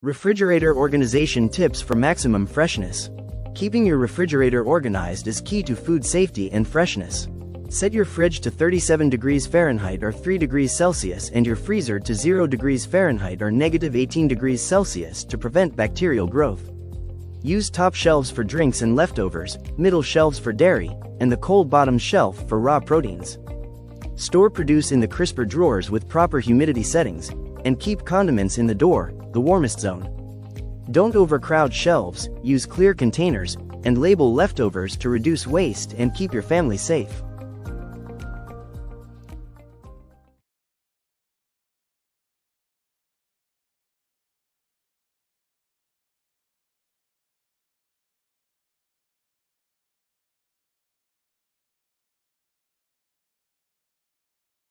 Refrigerator organization tips for maximum freshness. Keeping your refrigerator organized is key to food safety and freshness. Set your fridge to 37 degrees Fahrenheit or 3 degrees Celsius and your freezer to 0 degrees Fahrenheit or -18 degrees Celsius to prevent bacterial growth. Use top shelves for drinks and leftovers, middle shelves for dairy, and the cold bottom shelf for raw proteins. Store produce in the crisper drawers with proper humidity settings, and keep condiments in the door, the warmest zone. Don't overcrowd shelves, use clear containers, and label leftovers to reduce waste and keep your family safe.